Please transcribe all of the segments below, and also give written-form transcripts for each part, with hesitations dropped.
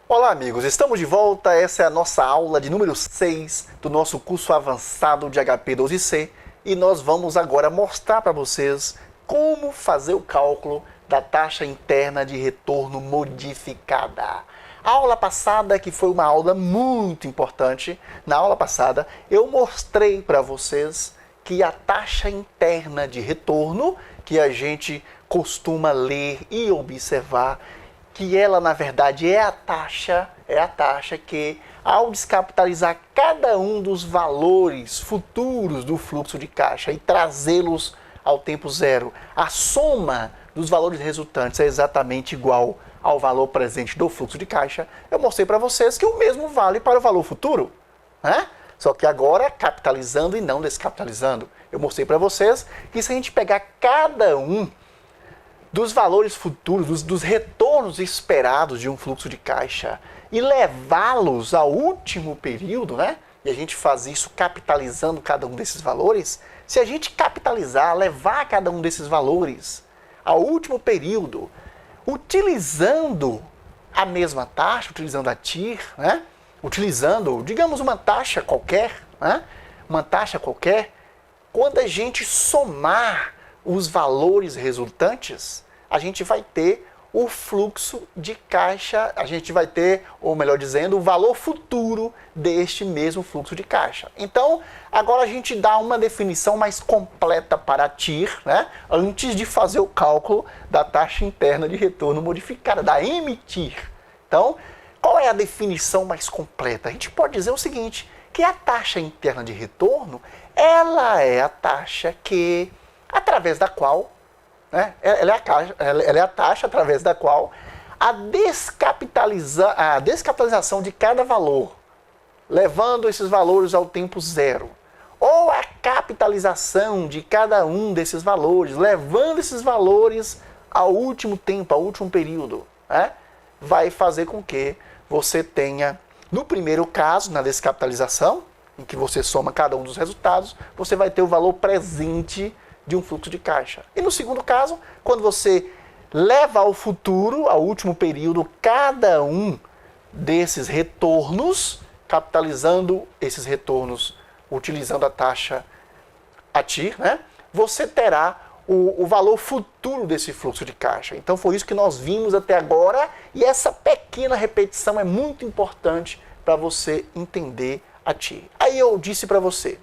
Olá amigos, estamos de volta, essa é a nossa aula de número 6 do nosso curso avançado de HP12C e nós vamos agora mostrar para vocês como fazer o cálculo da taxa interna de retorno modificada. A aula passada, que foi uma aula muito importante, na aula passada eu mostrei para vocês que a taxa interna de retorno, que a gente costuma ler e observar, que ela na verdade é a taxa que ao descapitalizar cada um dos valores futuros do fluxo de caixa e trazê-los ao tempo zero, a soma dos valores resultantes é exatamente igual ao valor presente do fluxo de caixa. Eu mostrei para vocês que o mesmo vale para o valor futuro, né? Só que agora capitalizando e não descapitalizando. Eu mostrei para vocês que se a gente pegar cada um dos valores futuros, dos retornos esperados de um fluxo de caixa e levá-los ao último período, né? E a gente faz isso capitalizando cada um desses valores. Se a gente capitalizar, levar cada um desses valores ao último período, utilizando a mesma taxa, utilizando a TIR, né? Utilizando, digamos, uma taxa qualquer, né? Uma taxa qualquer, quando a gente somar os valores resultantes, a gente vai ter o fluxo de caixa, a gente vai ter, ou melhor dizendo, o valor futuro deste mesmo fluxo de caixa. Então, agora a gente dá uma definição mais completa para a TIR, né? Antes de fazer o cálculo da taxa interna de retorno modificada, da MTIR. Então, qual é a definição mais completa? A gente pode dizer o seguinte, que a taxa interna de retorno, ela é a taxa que, através da qual, né, ela é a taxa através da qual a descapitalização de cada valor, levando esses valores ao tempo zero, ou a capitalização de cada um desses valores, levando esses valores ao último tempo, ao último período, né, vai fazer com que você tenha, no primeiro caso, na descapitalização, em que você soma cada um dos resultados, você vai ter o valor presente de um fluxo de caixa. E no segundo caso, quando você leva ao futuro, ao último período, cada um desses retornos, capitalizando esses retornos, utilizando a taxa TIR, né, você terá o valor futuro desse fluxo de caixa. Então foi isso que nós vimos até agora e essa pequena repetição é muito importante para você entender a TIR. Aí eu disse para você,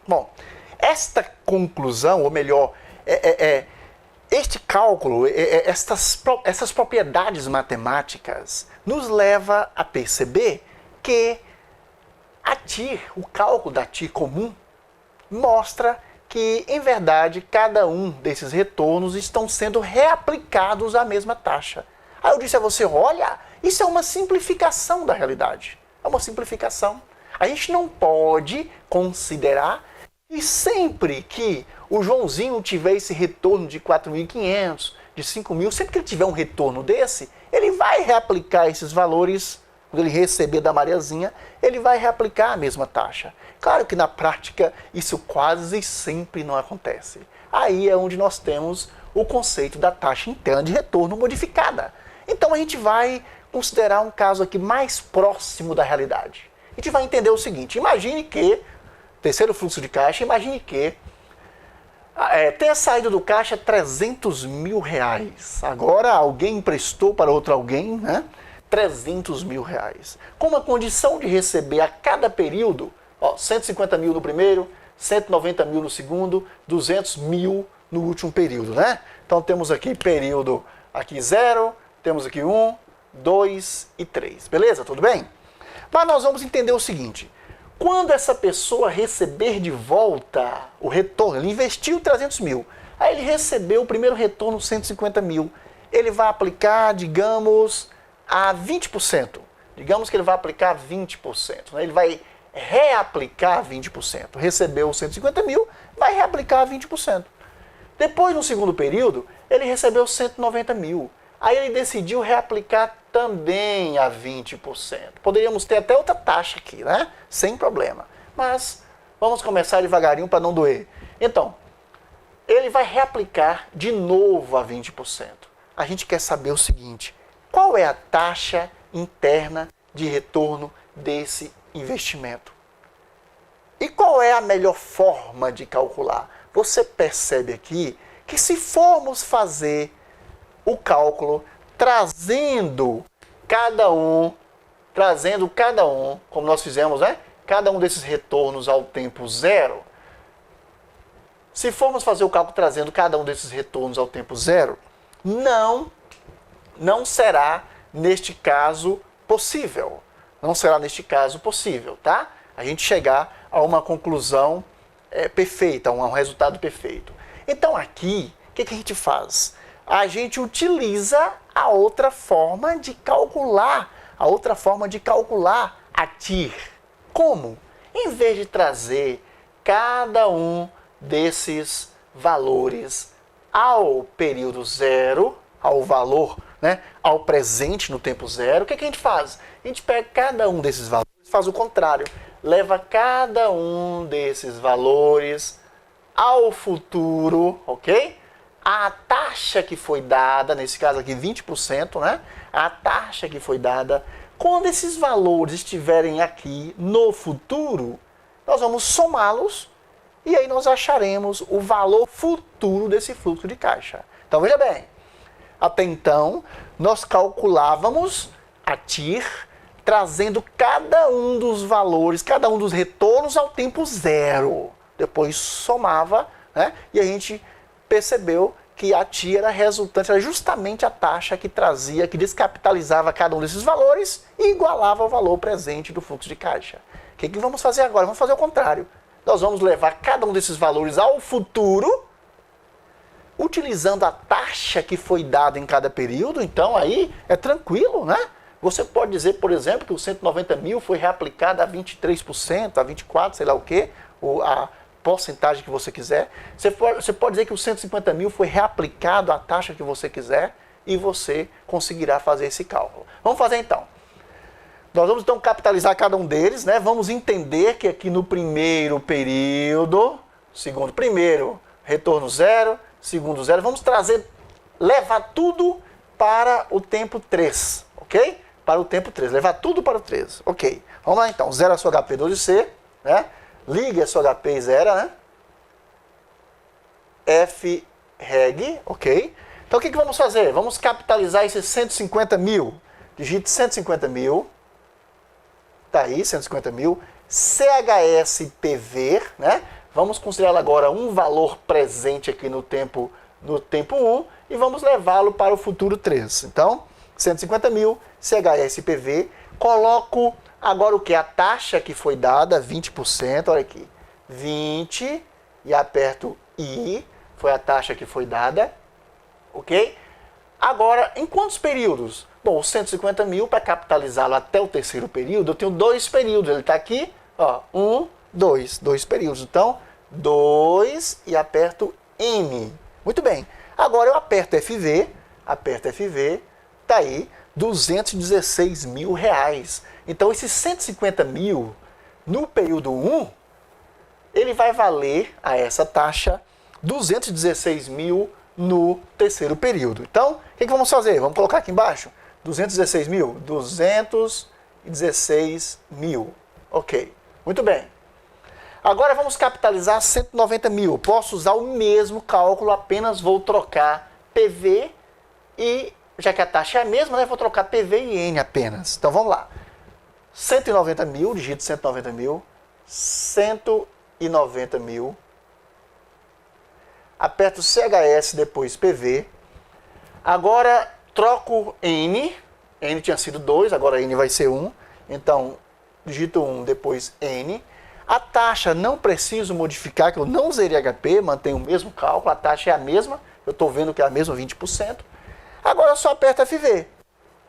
bom, esta conclusão, ou melhor, este cálculo, essas propriedades matemáticas, nos leva a perceber que a TIR, o cálculo da TIR comum, mostra que, em verdade, cada um desses retornos estão sendo reaplicados à mesma taxa. Aí eu disse a você, olha, isso é uma simplificação da realidade. É uma simplificação. A gente não pode considerar e sempre que o Joãozinho tiver esse retorno de 4.500, de 5.000, sempre que ele tiver um retorno desse, ele vai reaplicar esses valores, quando ele receber da Mariazinha, ele vai reaplicar a mesma taxa. Claro que na prática isso quase sempre não acontece. Aí é onde nós temos o conceito da taxa interna de retorno modificada. Então a gente vai considerar um caso aqui mais próximo da realidade. A gente vai entender o seguinte, imagine que terceiro fluxo de caixa, imagine que tenha saído do caixa 300 mil reais. Agora alguém emprestou para outro alguém, né? 300 mil reais. Com uma condição de receber a cada período, 150 mil no primeiro, 190 mil no segundo, 200 mil no último período, né? Então temos aqui período aqui 0, temos aqui 1, 2 e 3. Beleza? Tudo bem? Mas nós vamos entender o seguinte. Quando essa pessoa receber de volta o retorno, ele investiu 300 mil, aí ele recebeu o primeiro retorno 150 mil, ele vai aplicar, digamos, a 20%. Digamos que ele vai aplicar 20%, né? Ele vai reaplicar 20%. Recebeu 150 mil, vai reaplicar 20%. Depois, no segundo período, ele recebeu 190 mil. Aí ele decidiu reaplicar também a 20%. Poderíamos ter até outra taxa aqui, né? Sem problema. Mas vamos começar devagarinho para não doer. Então, ele vai reaplicar de novo a 20%. A gente quer saber o seguinte, qual é a taxa interna de retorno desse investimento. E qual é a melhor forma de calcular? Você percebe aqui que se formos fazer o cálculo trazendo cada um, como nós fizemos, né? Cada um desses retornos ao tempo zero. Se formos fazer o cálculo trazendo cada um desses retornos ao tempo zero, não será neste caso possível. Não será neste caso possível, tá? A gente chegar a uma conclusão perfeita, a um resultado perfeito. Então aqui, o que a gente faz? A gente utiliza a outra forma de calcular, a TIR. Como? Em vez de trazer cada um desses valores ao período zero, ao valor, né, ao presente no tempo zero, o que a gente faz? A gente pega cada um desses valores e faz o contrário. Leva cada um desses valores ao futuro, ok? A taxa que foi dada, nesse caso aqui 20%, né? A taxa que foi dada, quando esses valores estiverem aqui no futuro, nós vamos somá-los e aí nós acharemos o valor futuro desse fluxo de caixa. Então veja bem, até então nós calculávamos a TIR trazendo cada um dos valores, cada um dos retornos ao tempo zero. Depois somava, né? E a gente percebeu que a TIR era resultante, era justamente a taxa que trazia, que descapitalizava cada um desses valores e igualava o valor presente do fluxo de caixa. O que vamos fazer agora? Vamos fazer o contrário. Nós vamos levar cada um desses valores ao futuro, utilizando a taxa que foi dada em cada período. Então aí é tranquilo, né? Você pode dizer, por exemplo, que o 190 mil foi reaplicado a 23%, a 24%, sei lá o quê, a porcentagem que você quiser. Você pode dizer que o 150 mil foi reaplicado à taxa que você quiser e você conseguirá fazer esse cálculo. Vamos fazer então. Nós vamos então capitalizar cada um deles, né? Vamos entender que aqui no primeiro período, primeiro retorno zero, segundo zero, vamos levar tudo para o tempo 3, ok? Para o tempo 3, levar tudo para o 3, ok. Vamos lá então, zero a sua HP 12C, né? Ligue a sua HP e zera, né? FREG, ok? Então o que vamos fazer? Vamos capitalizar esses 150 mil. Digite 150 mil. Tá aí, 150 mil. CHSPV, né? Vamos considerar agora um valor presente aqui no tempo 1 e vamos levá-lo para o futuro 3. Então, 150 mil, CHSPV. Coloco agora o que? A taxa que foi dada, 20%, olha aqui. 20 e aperto I, foi a taxa que foi dada, ok? Agora, em quantos períodos? Bom, os 150 mil, para capitalizá-lo até o terceiro período, eu tenho 2 períodos. Ele está aqui, ó, 1, 2, 2 períodos. Então, 2 e aperto N. Muito bem. Agora eu aperto FV, tá aí, 216 mil reais. Então, esses 150 mil, no período 1, ele vai valer a essa taxa 216 mil no terceiro período. Então, o que vamos fazer? Vamos colocar aqui embaixo, 216 mil, 216 mil. Ok, muito bem. Agora vamos capitalizar 190 mil. Posso usar o mesmo cálculo, apenas vou trocar PV e, já que a taxa é a mesma, né, vou trocar PV e N apenas. Então vamos lá. 190 mil, digito 190 mil, 190 mil. Aperto CHS, depois PV. Agora troco N. N tinha sido 2, agora N vai ser 1. Então, digito 1, depois N. A taxa não preciso modificar, que eu não zerei HP, mantenho o mesmo cálculo, a taxa é a mesma, eu estou vendo que é a mesma 20%. Agora eu só aperto FV.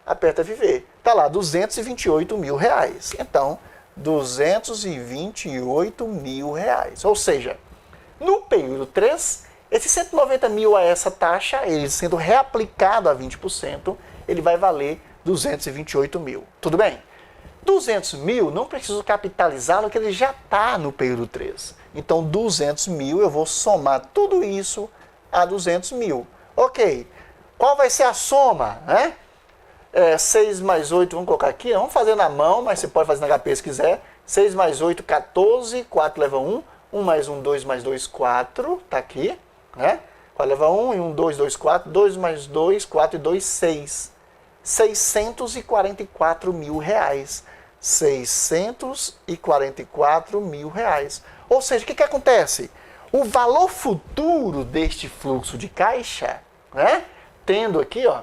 Aperta FV. Está lá, 228 mil reais. Então, 228 mil reais. Ou seja, no período 3, esse 190 mil a essa taxa, ele sendo reaplicado a 20%, ele vai valer 228 mil. Tudo bem? 200 mil, não preciso capitalizá-lo, que ele já está no período 3. Então, 200 mil, eu vou somar tudo isso a 200 mil. Ok. Qual vai ser a soma, né? 6 mais 8, vamos colocar aqui, vamos fazer na mão, mas você pode fazer na HP se quiser. 6 mais 8, 14, 4 leva 1, 1 mais 1, 2 mais 2, 4, tá aqui, né? 4 leva 1, e 1, 2, 2, 4, 2 mais 2, 4 e 2, 6. 644 mil reais. 644 mil reais. Ou seja, o que acontece? O valor futuro deste fluxo de caixa, né? Tendo aqui, ó,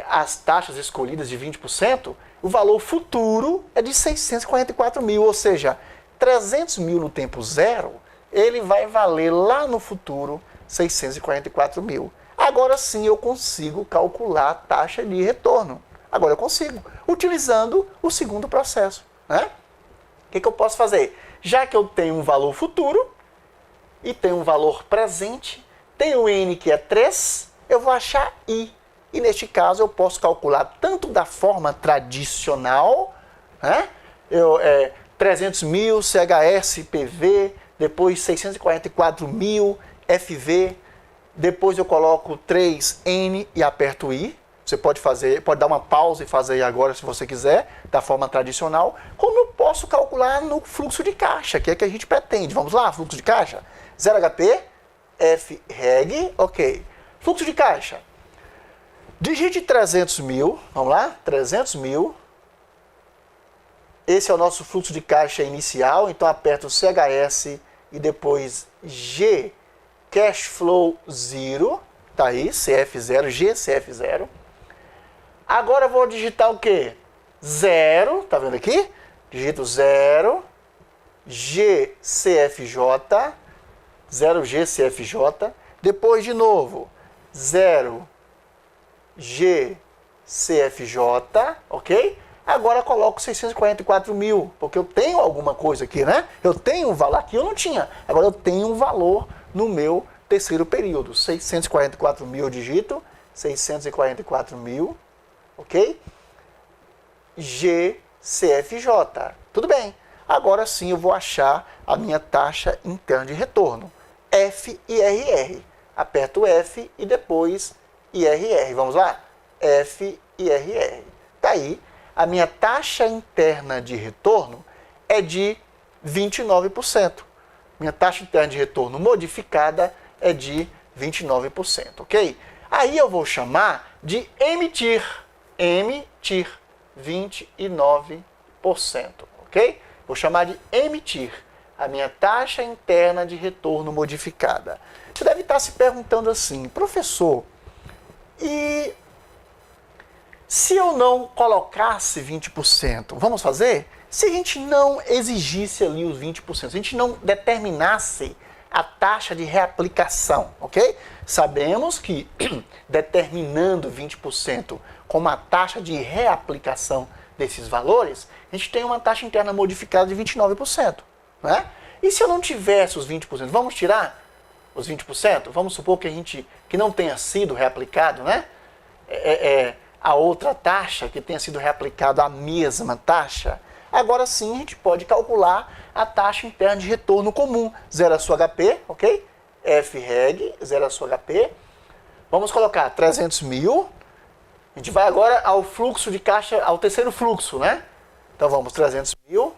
as taxas escolhidas de 20%, o valor futuro é de 644 mil, ou seja, 300 mil no tempo zero, ele vai valer lá no futuro 644 mil. Agora sim eu consigo calcular a taxa de retorno. Agora eu consigo, utilizando o segundo processo, né? O que eu posso fazer? Já que eu tenho um valor futuro e tenho um valor presente, tenho N que é 3, eu vou achar I. E neste caso eu posso calcular tanto da forma tradicional, né? 300 mil CHS PV, depois 644 mil FV, depois eu coloco 3N e aperto I. Você pode dar uma pausa e fazer agora se você quiser, da forma tradicional. Como eu posso calcular no fluxo de caixa, que é que a gente pretende. Vamos lá, fluxo de caixa. 0 HP, F reg, ok. Fluxo de caixa. Digite 300 mil, vamos lá, 300 mil. Esse é o nosso fluxo de caixa inicial, então aperto CHS e depois G, Cash Flow Zero, tá aí, CF0, GCF0. Agora eu vou digitar o quê? 0, tá vendo aqui? Digito 0, GCFJ, 0 GCFJ, depois de novo, 0 GCFJ, ok? Agora coloco 644 mil, porque eu tenho alguma coisa aqui, né? Eu tenho um valor, aqui eu não tinha, agora eu tenho um valor no meu terceiro período. 644 mil eu digito, 644 mil, ok? GCFJ, tudo bem. Agora sim eu vou achar a minha taxa interna de retorno, FIRR. Aperto F e depois IRR. Vamos lá? FIRR. Tá aí. A minha taxa interna de retorno é de 29%. Minha taxa interna de retorno modificada é de 29%, ok? Aí eu vou chamar de emitir. Emitir, 29%, ok? Vou chamar de emitir a minha taxa interna de retorno modificada. Você deve estar se perguntando assim, professor, e se eu não colocasse 20%, vamos fazer? Se a gente não exigisse ali os 20%, se a gente não determinasse a taxa de reaplicação, ok? Sabemos que determinando 20% como a taxa de reaplicação desses valores, a gente tem uma taxa interna modificada de 29%, né? E se eu não tivesse os 20%, vamos tirar os 20%? Vamos supor que não tenha sido reaplicado, né? A outra taxa, que tenha sido reaplicado a mesma taxa. Agora sim a gente pode calcular a taxa interna de retorno comum. 0 a sua HP, ok? FREG, 0 a sua HP. Vamos colocar 300 mil. A gente vai agora ao fluxo de caixa, ao terceiro fluxo, né? Então vamos, 300 mil.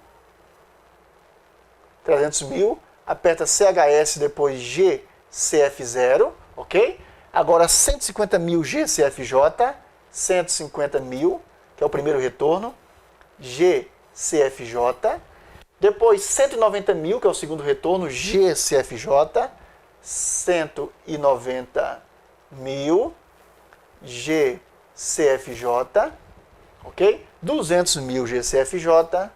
300 mil. Aperta CHS, depois GCF0, ok? Agora 150 mil GCFJ. 150 mil, que é o primeiro retorno. GCFJ. Depois 190 mil, que é o segundo retorno, GCFJ. 190 mil, GCFJ, ok? 200 mil GCFJ,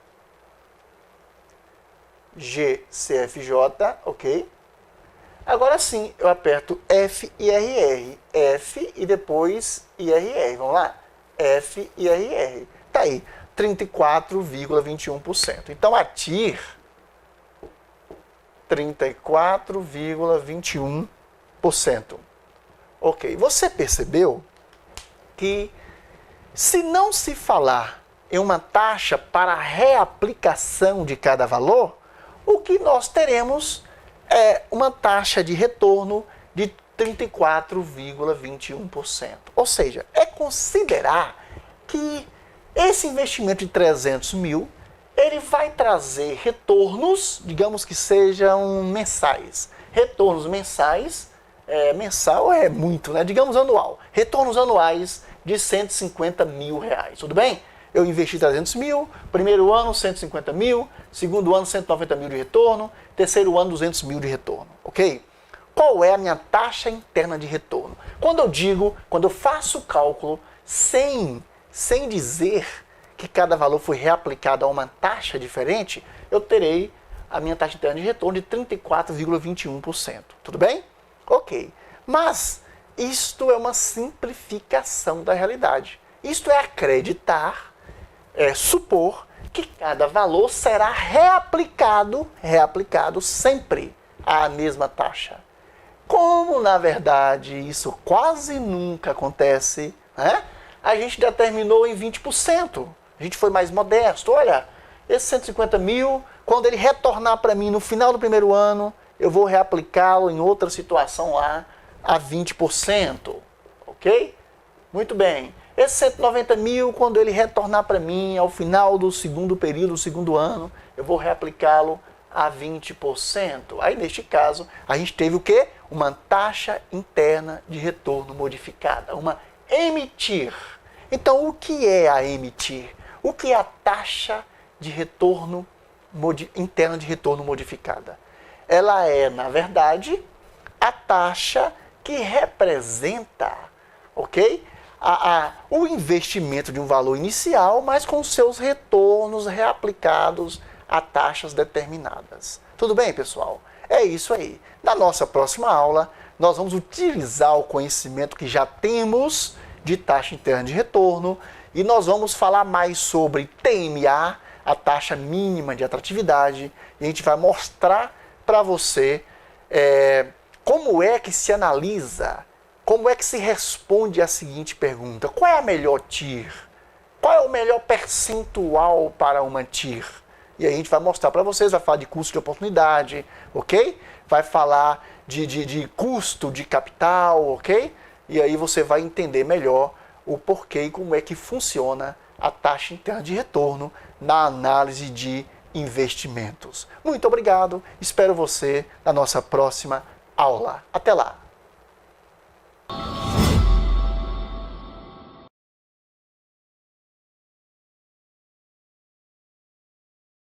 GCFJ, ok? Agora sim, eu aperto F e RR, F e depois IRR, vamos lá? F e RR, tá aí, 34,21%. Então, a TIR, 34,21%. Ok, você percebeu que se não se falar em uma taxa para reaplicação de cada valor, o que nós teremos é uma taxa de retorno de 34,21%. Ou seja, é considerar que esse investimento de 300 mil, ele vai trazer retornos, digamos que sejam mensais. Retornos mensais, mensal é muito, né? Digamos anual. Retornos anuais de 150 mil reais, tudo bem? Eu investi 300 mil, primeiro ano 150 mil, segundo ano 190 mil de retorno, terceiro ano 200 mil de retorno, ok? Qual é a minha taxa interna de retorno? Quando eu faço o cálculo sem dizer que cada valor foi reaplicado a uma taxa diferente, eu terei a minha taxa interna de retorno de 34,21%. Tudo bem? Ok. Mas isto é uma simplificação da realidade. Isto é acreditar, supor que cada valor será reaplicado sempre à mesma taxa. Como, na verdade, isso quase nunca acontece, né? A gente determinou em 20%. A gente foi mais modesto. Olha, esse 150 mil, quando ele retornar para mim no final do primeiro ano, eu vou reaplicá-lo em outra situação lá a 20%. Ok? Muito bem. Esse 190 mil, quando ele retornar para mim ao final do segundo período, do segundo ano, eu vou reaplicá-lo a 20%. Aí, neste caso, a gente teve o quê? Uma taxa interna de retorno modificada, uma emitir. Então, o que é a emitir? O que é a taxa de retorno interna de retorno modificada? Ela é, na verdade, a taxa que representa, ok? O investimento de um valor inicial, mas com seus retornos reaplicados a taxas determinadas. Tudo bem, pessoal? É isso aí. Na nossa próxima aula, nós vamos utilizar o conhecimento que já temos de taxa interna de retorno e nós vamos falar mais sobre TMA, a taxa mínima de atratividade, e a gente vai mostrar para você como é que se analisa, como é que se responde a seguinte pergunta: qual é a melhor TIR? Qual é o melhor percentual para uma TIR? E aí a gente vai mostrar para vocês, vai falar de custo de oportunidade, ok? Vai falar de custo de capital, ok? E aí você vai entender melhor o porquê e como é que funciona a taxa interna de retorno na análise de investimentos. Muito obrigado, espero você na nossa próxima aula. Até lá!